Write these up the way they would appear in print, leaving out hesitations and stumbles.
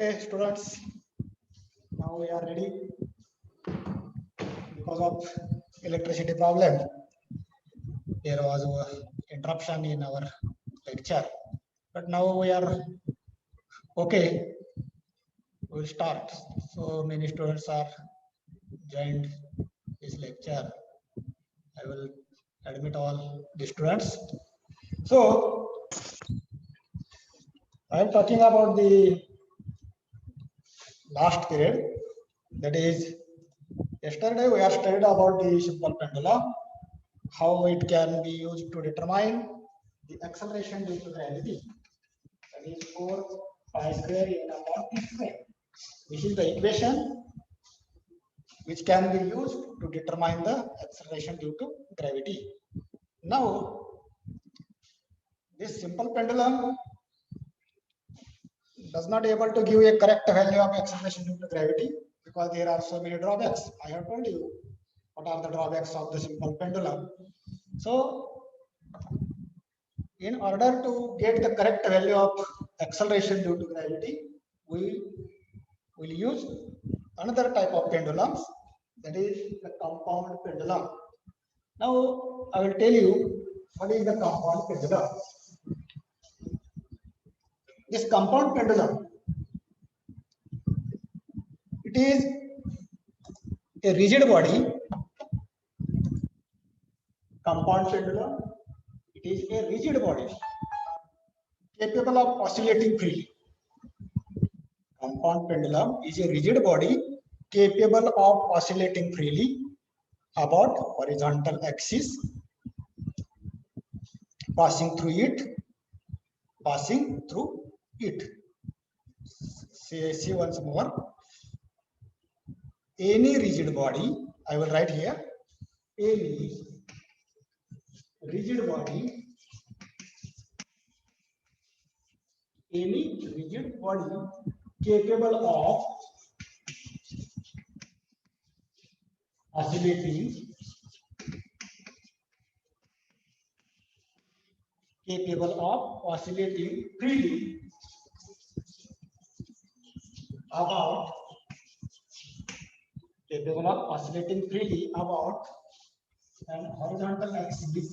Okay, students, now we are ready because of electricity problem. There was an interruption in our lecture, but now we are okay. We'll start. So many students are joined this lecture. I will admit all the students. So I am talking about the last period. That is, yesterday we have studied about the simple pendulum, how it can be used to determine the acceleration due to gravity. That is 4 pi square n upon t square. This is the equation which can be used to determine the acceleration due to gravity. Now, this simple pendulum does not able to give a correct value of acceleration due to gravity because there are so many drawbacks. I have told you what are the drawbacks of the simple pendulum. So, in order to get the correct value of acceleration due to gravity, we will use another type of pendulums, that is the compound pendulum. Now, I will tell you what is the compound pendulum. This compound pendulum, it is a rigid body. Compound pendulum, it is a rigid body capable of oscillating freely. Compound pendulum is a rigid body capable of oscillating freely about horizontal axis, passing through it. See once more. Any rigid body, I will write here, any rigid body capable of oscillating freely about an horizontal axis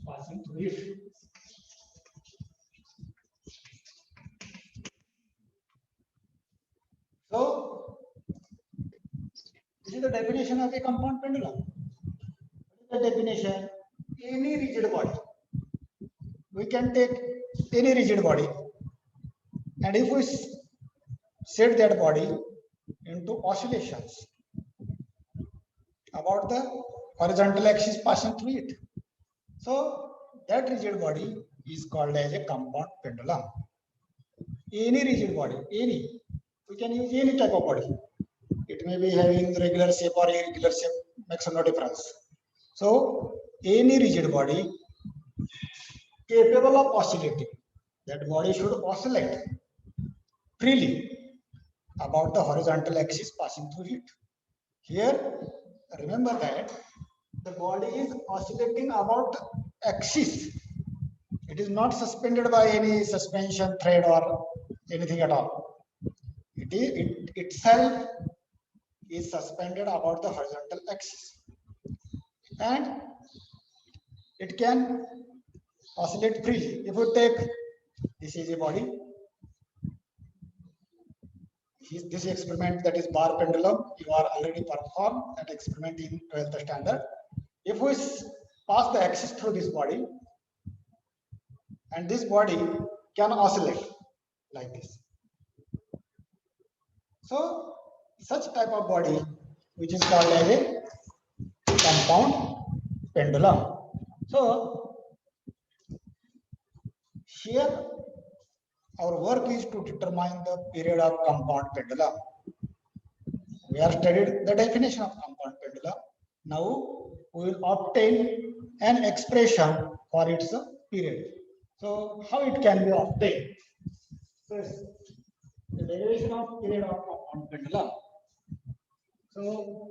passing through it. So, this is the definition of a compound pendulum. What is the definition? Any rigid body. We can take any rigid body, and if we set that body into oscillations about the horizontal axis passing through it, so that rigid body is called as a compound pendulum. Any rigid body, we can use any type of body. It may be having regular shape or irregular shape, makes no difference. So any rigid body capable of oscillating, that body should oscillate freely about the horizontal axis passing through it. Here, remember that the body is oscillating about axis. It is not suspended by any suspension thread or anything at all. It itself is suspended about the horizontal axis, and it can oscillate freely. If you take, this is a body, this experiment, that is bar pendulum, you are already performed that experiment in 12th standard. If we pass the axis through this body, and this body can oscillate like this. So such type of body, which is called as a compound pendulum. So here our work is to determine the period of compound pendulum. We have studied the definition of compound pendulum. Now we will obtain an expression for its period. So how it can be obtained? So the derivation of period of compound pendulum. So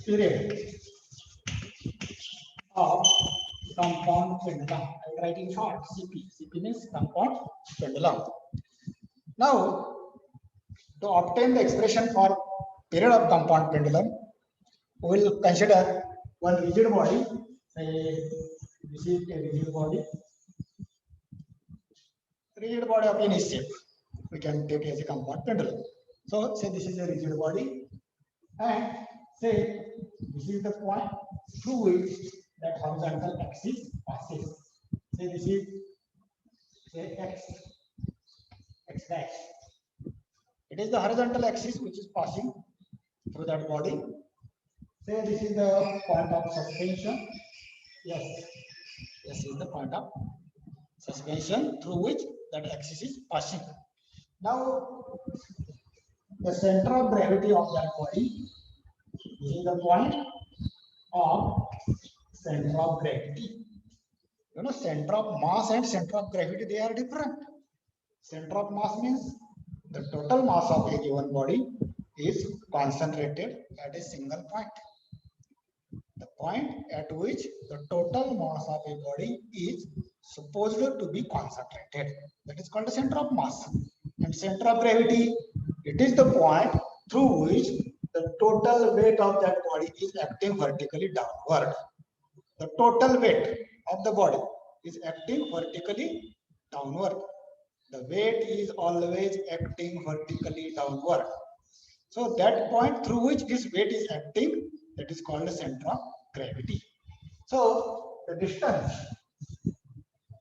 period of compound pendulum. I will write in short CP. CP means compound pendulum. Now, to obtain the expression for period of compound pendulum, we will consider one rigid body. Say this is a rigid body. Rigid body of any shape we can take as a compound pendulum. So say this is a rigid body, and say this is the point through which that horizontal axis passes. Say this is say x dash. It is the horizontal axis which is passing through that body. Say this is the point of suspension. Yes, this is the point of suspension through which that axis is passing. Now, the center of gravity of that body, this is the point of center of gravity. You know, center of mass and center of gravity, they are different. Center of mass means the total mass of a given body is concentrated at a single point. The point at which the total mass of a body is supposed to be concentrated. That is called the center of mass. And center of gravity, it is the point through which the total weight of that body is acting vertically downward. The total weight of the body is acting vertically downward. The weight is always acting vertically downward. So that point through which this weight is acting, that is called the center of gravity. So the distance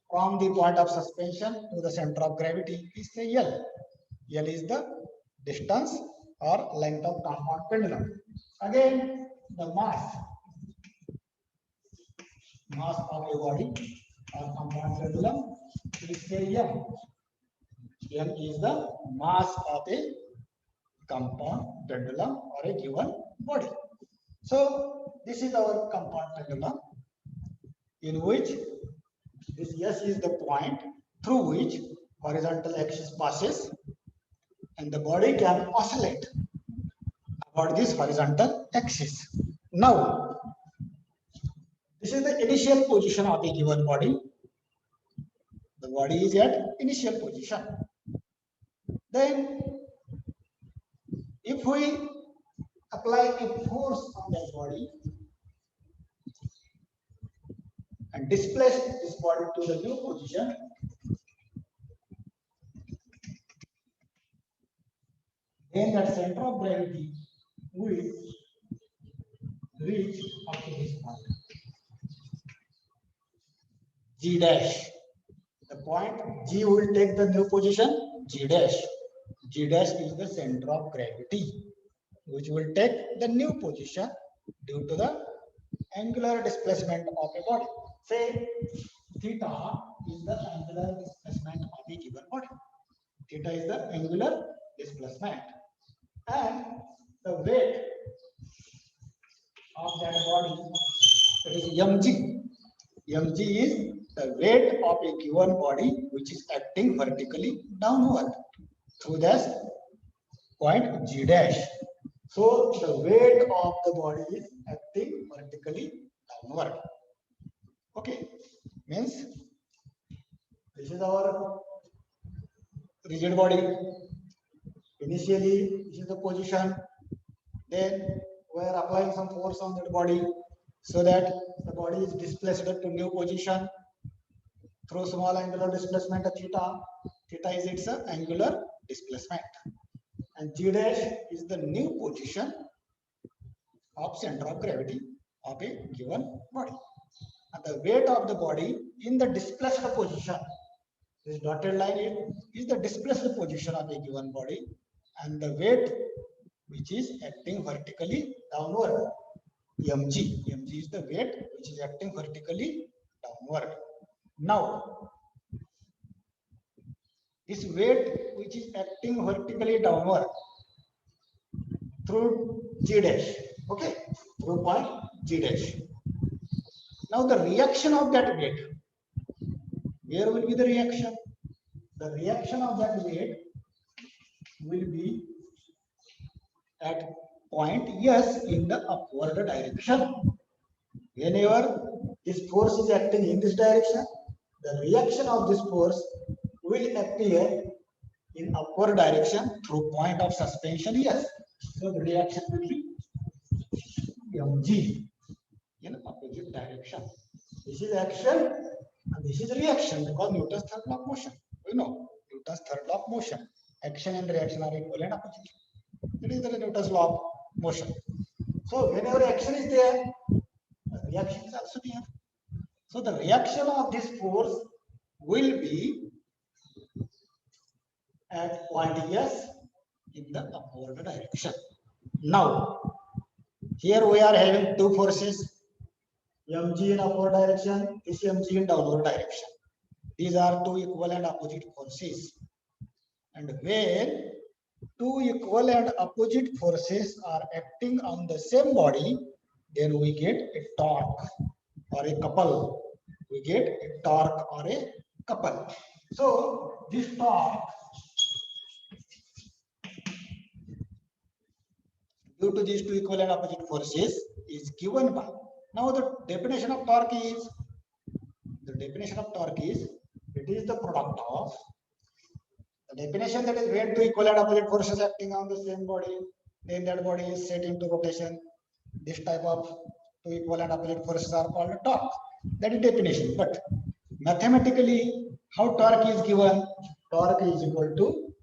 from the point of suspension to the center of gravity is say L. L is the distance or length of compound pendulum. Again, the mass of a body or compound pendulum is say M. M is the mass of a compound pendulum or a given body. So this is our compound pendulum, in which this S is the point through which horizontal axis passes, and the body can oscillate about this horizontal axis. Now, this is the initial position of a given body. The body is at initial position. Then, if we apply a force on that body and displace this body to the new position, then that center of gravity will reach up to this point, G dash. The point G will take the new position, G dash. G dash is the center of gravity, which will take the new position due to the angular displacement of a body. Say theta is the angular displacement of a given body. Theta is the angular displacement, and the weight of that body, that is mg. Mg is the weight of a given body which is acting vertically downward through this point G dash. So the weight of the body is acting vertically downward. Okay, means this is our rigid body. Initially, this is the position. Then we are applying some force on that body so that the body is displaced to new position through small angular displacement of theta. Theta is its angular displacement, and G dash is the new position of center of gravity of a given body. And the weight of the body in the displaced position, this dotted line is the displaced position of a given body, and the weight which is acting vertically downward, mg. Mg is the weight which is acting vertically downward. Now, this weight which is acting vertically downward through G dash, okay, through point G dash. Now the reaction of that weight, where will be the reaction? the reaction of that weight will be at point S in the upward direction. Whenever this force is acting in this direction, the reaction of this force will appear in upward direction through point of suspension S. So the reaction will be mg in opposite direction. This is action and this is reaction because Newton's third law of motion. We know Newton's third law of motion. Action and reaction are equal and opposite. It is the Newton's law of motion. So whenever action is there, the reaction is also there. So the reaction of this force will be at point S in the upward direction. Now, here we are having two forces, mg in upward direction, this mg in downward direction. These are two equal and opposite forces. And when two equal and opposite forces are acting on the same body, then we get a torque or a couple. We get a torque or a couple. So this torque, due to these two equal and opposite forces, is given by. Now the definition of torque is, it is the product of, the definition that is when two equal and opposite forces acting on the same body, then that body is set into rotation. This type of two equal and opposite forces are called torque. That is definition. But mathematically, how torque is given? Torque is equal to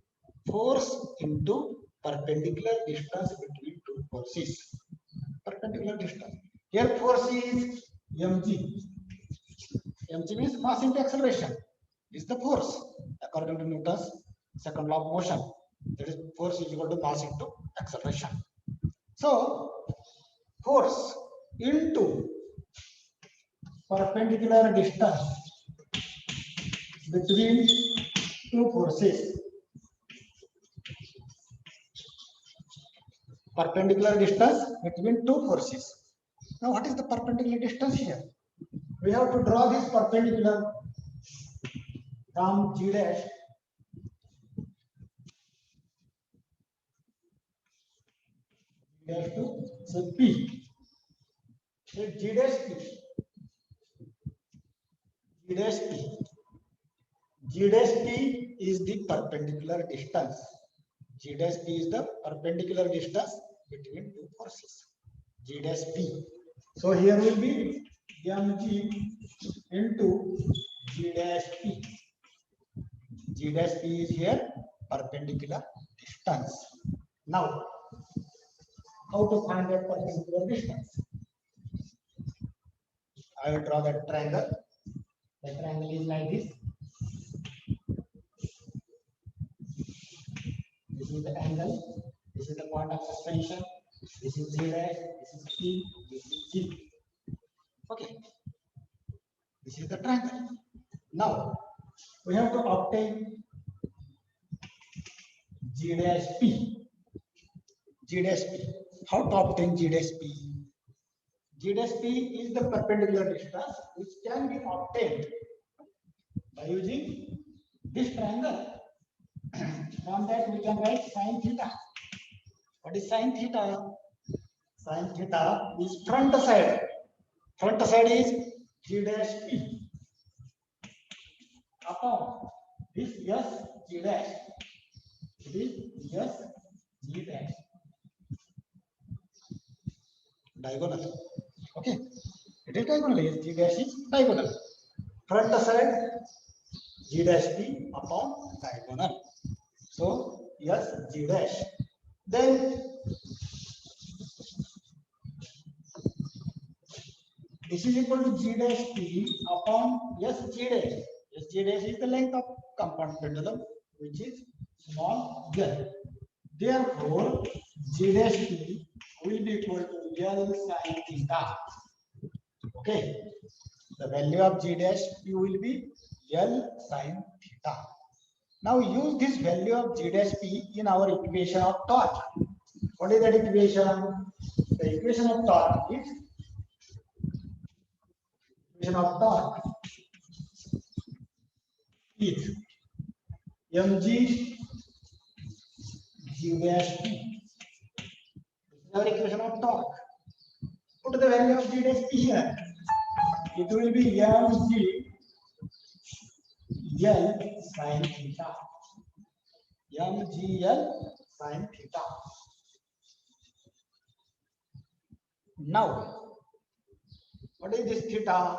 force into perpendicular distance between two forces. Perpendicular distance. Here force is mg. Mg means mass into acceleration. Is the force according to Newton's second law of motion. That is, force is equal to mass into acceleration. So force into perpendicular distance between two forces. Perpendicular distance between two forces. Now, what is the perpendicular distance here? We have to draw this perpendicular from G dash to say P. So G dash P. G dash P. G dash P is the perpendicular distance. G dash P is the perpendicular distance between two forces. G dash P. So here will be mg into G dash P. G dash P is here perpendicular distance. Now, how to find that perpendicular distance? I will draw that triangle. The triangle is like this. This is the angle. This is the point of suspension. This is G dash. This is P. This is G. Okay. This is the triangle. Now, we have to obtain G dash P. G dash P. How to obtain G dash P? G dash P is the perpendicular distance which can be obtained by using this triangle. From that we can write sin theta. What is sin theta? Sin theta is front side. Front side is G dash P upon this S G dash. It is S G dash. Diagonal. Okay. It is diagonal. Yes, G dash is diagonal. Front side G dash P upon diagonal. So yes, G dash. Then this is equal to G dash P upon yes, G dash. Yes, G dash is the length of compound pendulum, which is small z. Therefore, G dash P will be equal to L sin theta. Okay. The value of G dash P will be L sin theta. Now use this value of G dash P in our equation of torque. What is that equation? The equation of torque is mg g dash p. This is our equation of torque. Put the value of g dash p here. It will be mg L sin theta. mgl sin theta. Now, what is this theta?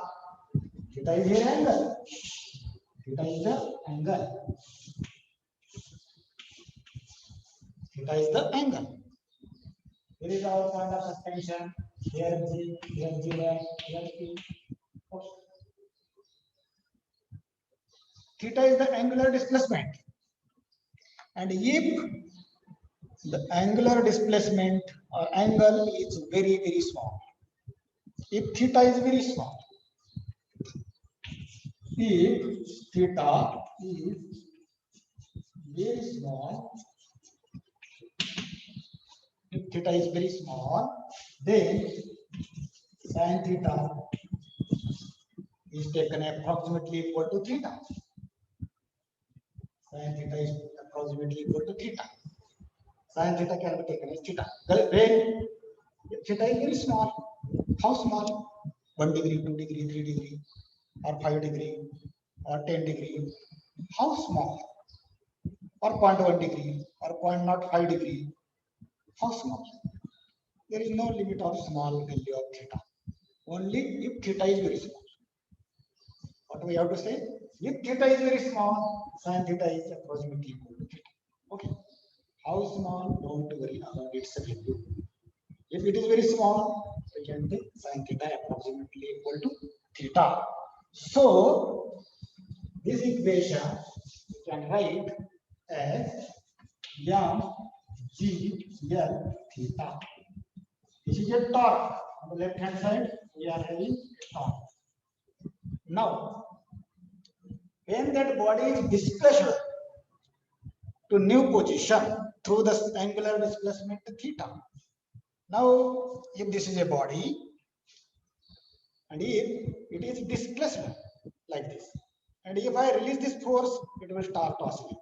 Theta is here angle. Theta is the angle. Theta is the angle. Here is our point of suspension. Here G, here G, here P. Okay. Theta is the angular displacement. And if the angular displacement or angle is very, very small, if theta is very small, if theta is very small, if theta is very small, then sin theta is taken approximately equal to theta. Sin theta is approximately equal to theta. Sin theta can be taken as theta. When theta is very small, how small? 1 degree, 2 degree, 3 degree, or 5 degree, or 10 degree. How small? Or 0.1 degree, or 0.05 degree. How small? There is no limit of small value of theta. Only if theta is very small. What we have to say? If theta is very small, sin theta is approximately equal to theta. Okay. How small? Don't worry about its value. If it is very small, we can take sin theta approximately equal to theta. So, this equation we can write as mgl theta. This is a torque. On the left hand side, we are having a torque. Now, when that body is displaced to new position through the angular displacement theta. Now, if this is a body and if it is displaced like this, and if I release this force, it will start to oscillate.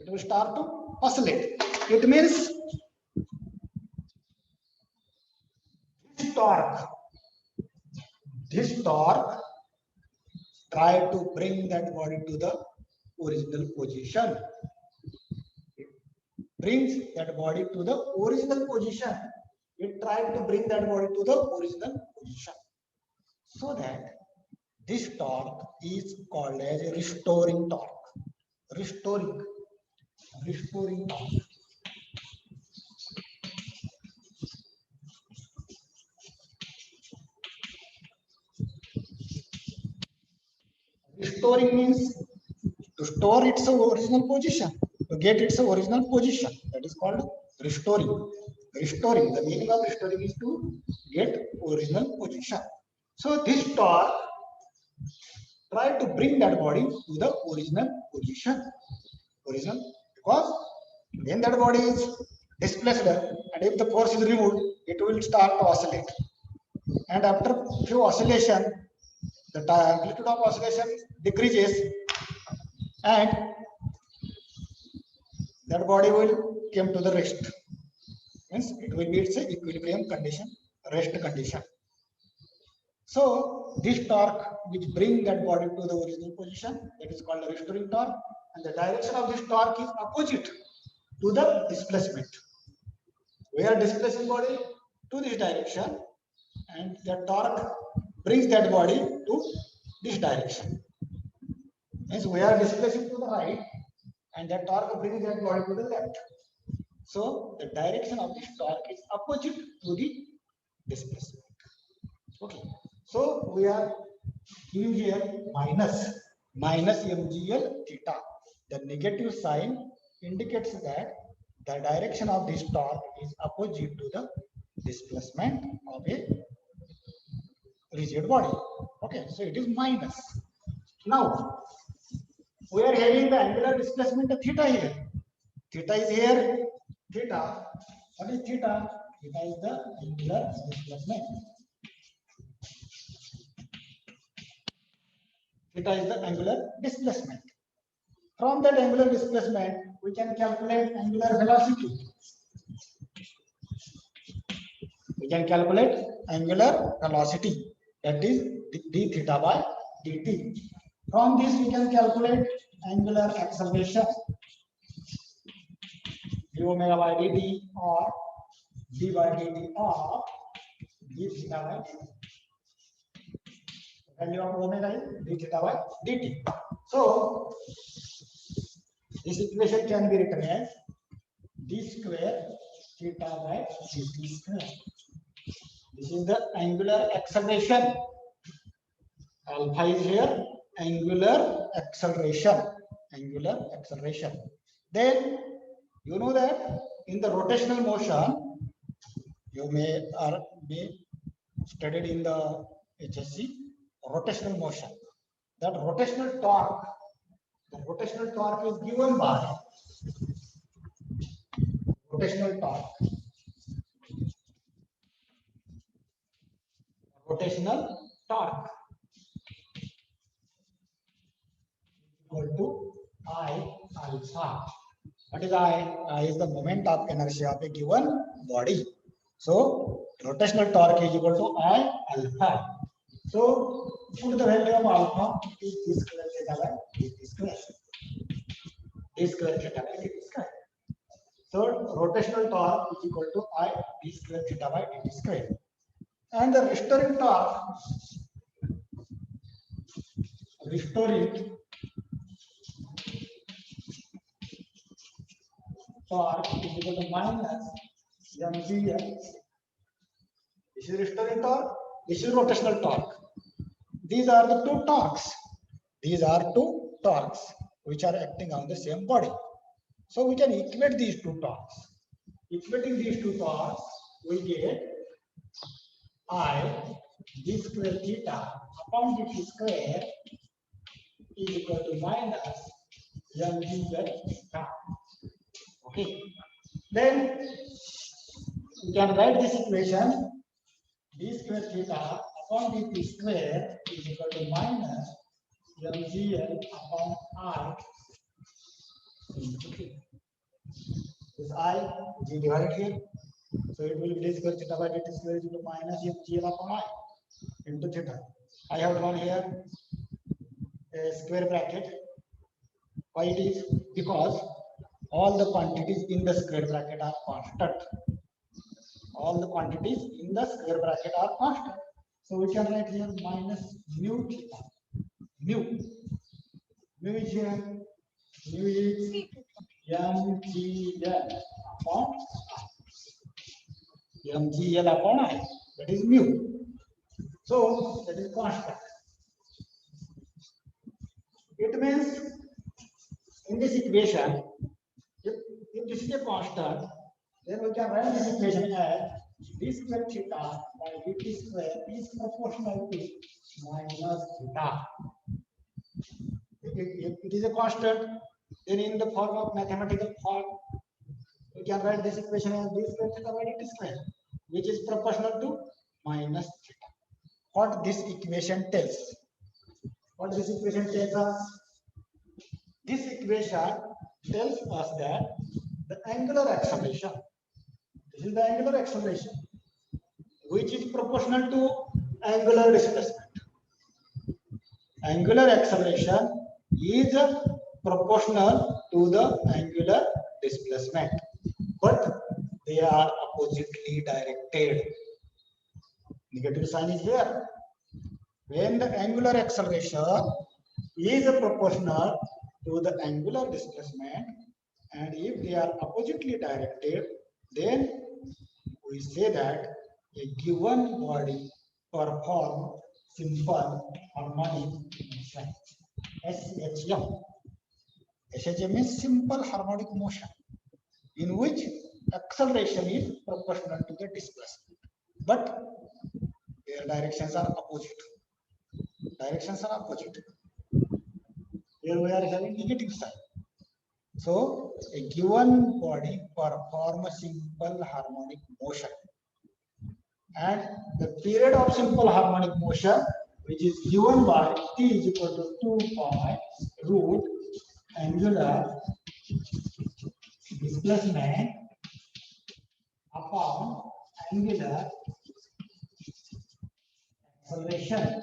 It will start to oscillate. It means this torque try to bring that body to the original position. It brings that body to the original position. It tried to bring that body to the original position. So that this torque is called as a restoring torque. Restoring torque. Restoring means to store its original position, to get its original position. That is called restoring. Restoring. The meaning of restoring is to get original position. So this torque try to bring that body to the original position. Original, because when that body is displaced and if the force is removed, it will start to oscillate. And after few oscillation, the amplitude of oscillation decreases and that body will come to the rest. Means it will be its equilibrium condition, rest condition. So this torque which bring that body to the original position, that is called the restoring torque, and the direction of this torque is opposite to the displacement. We are displacing body to this direction, and the torque brings that body to this direction. Means we are displacing to the right, and the torque brings that body to the left. So the direction of this torque is opposite to the displacement. Okay. So we are giving here minus mgl theta. The negative sign indicates that the direction of this torque is opposite to the displacement of a rigid body. Okay, so it is minus. Now we are having the angular displacement of theta here. Theta is here. Theta. What is theta? Theta is the angular displacement. Theta is the angular displacement. From that angular displacement, we can calculate angular velocity. We can calculate angular velocity, that is d theta by dt. From this, we can calculate angular acceleration, d omega by dt or d by dt of d theta by dt. Value of omega is d theta by dt. So, this equation can be written as d square theta by dt square. This is the angular acceleration. Alpha is here, angular acceleration. Angular acceleration. Then you know that in the rotational motion, you may studied in the HSC rotational motion. That rotational torque, the rotational torque is given by rotational torque. Rotational torque equal to I alpha. What is I? I is the moment of inertia of a given body. So rotational torque is equal to I alpha. So put the value of alpha is d square theta by dt square. D square theta by dt square. So rotational torque is equal to I d square theta by dt square. And the restoring torque is equal to minus mgl. This is restoring torque, this is rotational torque. These are the two torques. These are two torques which are acting on the same body. So we can equate these two torques. Equating these two torques, we get I d square theta upon dt square is equal to minus mgz theta. Okay. Then we can write this equation d square theta upon dt square is equal to minus mgl upon I into theta. This I is divided here. So it will be d square theta by dt square is equal to minus mgl upon I into theta. I have drawn here a square bracket. Why it is? Because all the quantities in the square bracket are constant. All the quantities in the square bracket are constant. So we can write here minus mu theta. Mu is here. Mu is mgl upon I. Mgl upon I. That is mu. So that is constant. It means in this equation, if this is a constant, then we can write this equation as d square theta by dt square is proportional to minus theta. If it is a constant, then in the form of mathematical form, we can write this equation as d square theta by dt square, which is proportional to minus theta. What this equation tells? What this equation tells us? This equation tells us that the angular acceleration, this is the angular acceleration, which is proportional to angular displacement. Angular acceleration is proportional to the angular displacement, but they are oppositely directed. Negative sign is here. When the angular acceleration is proportional to the angular displacement, and if they are oppositely directed, then we say that a given body performs simple harmonic motion. SHM. SHM means simple harmonic motion, in which acceleration is proportional to the displacement, but their directions are opposite. Directions are opposite. Here we are having negative sign. So a given body performs a simple harmonic motion, and the period of simple harmonic motion, which is given by t is equal to 2 pi root angular displacement upon angular acceleration.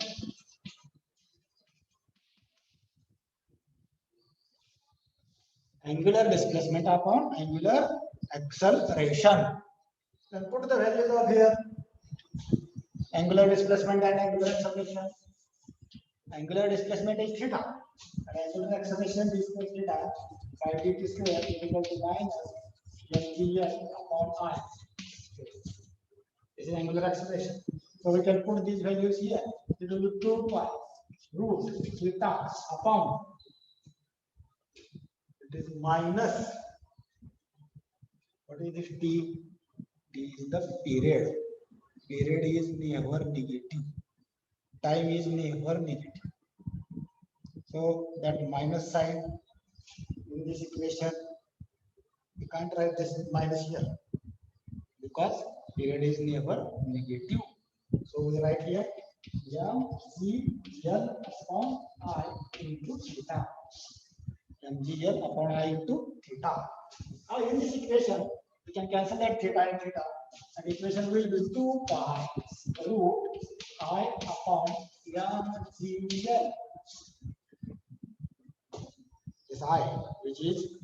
Angular displacement upon angular acceleration. Then put the values of here. Angular displacement and angular acceleration. Angular displacement is theta. And angular acceleration is theta. 5 dt square is equal to minus mgl upon I. This is angular acceleration. So we can put these values here. It will be 2 pi root theta upon. It is minus. What is this t? T is the period. Period is never negative. Time is never negative. So that minus sign in this equation, you can't write this minus here because period is never negative. So we write here mgl upon I into theta. Mgl upon I into theta. Now in this equation, we can cancel that theta and theta. And equation will be 2 pi root I upon mgl. This I, which is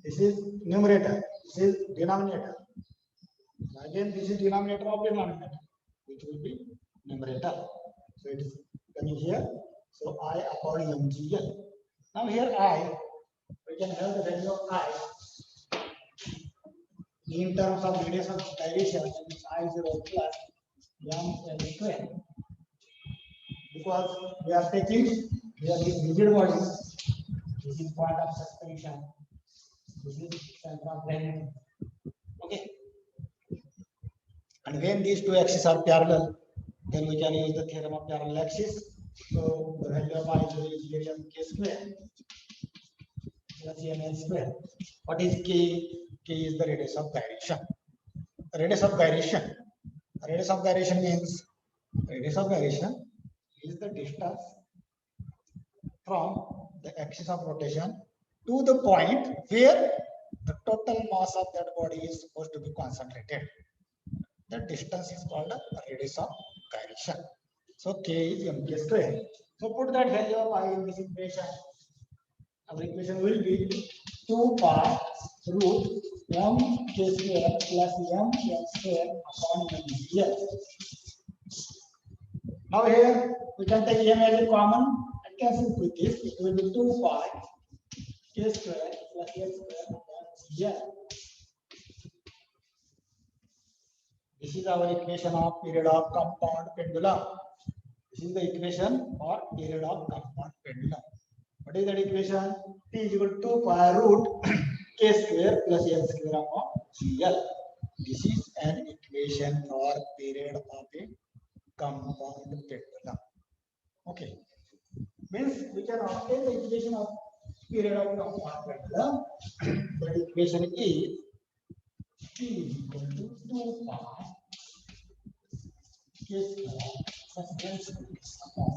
this is numerator, this is denominator. Again, this is denominator of denominator, which will be numerator. So it is coming here. So I upon mgl. Now here I, we can have the value of I in terms of radius of gyration, which I0 plus ml square. Because we are taking here these rigid bodies. This is point of suspension. This is center of gravity. Okay. And when these two axes are parallel, then we can use the theorem of parallel axis. So the value of I0 is k square plus ml square. What is k? K is the radius of gyration. Radius of gyration. Radius of gyration means radius of gyration is the distance from the axis of rotation to the point where the total mass of that body is supposed to be concentrated. The distance is called the radius of gyration. So k is mk square. So put that value of I in this equation. Our equation will be 2 pi root mk square plus ml square upon mgl. Now here we can take m as a common and cancel with this. It will be 2 pi k square plus l square upon mgl. This is our equation of period of compound pendulum. This is the equation for period of compound pendulum. What is that equation? T is equal to 2 pi root k square plus l square upon gl. This is an equation for period of a compound pendulum. Okay. Means we can obtain the equation of period of compound pendulum. The equation is T is equal to 2 pi k square plus l square upon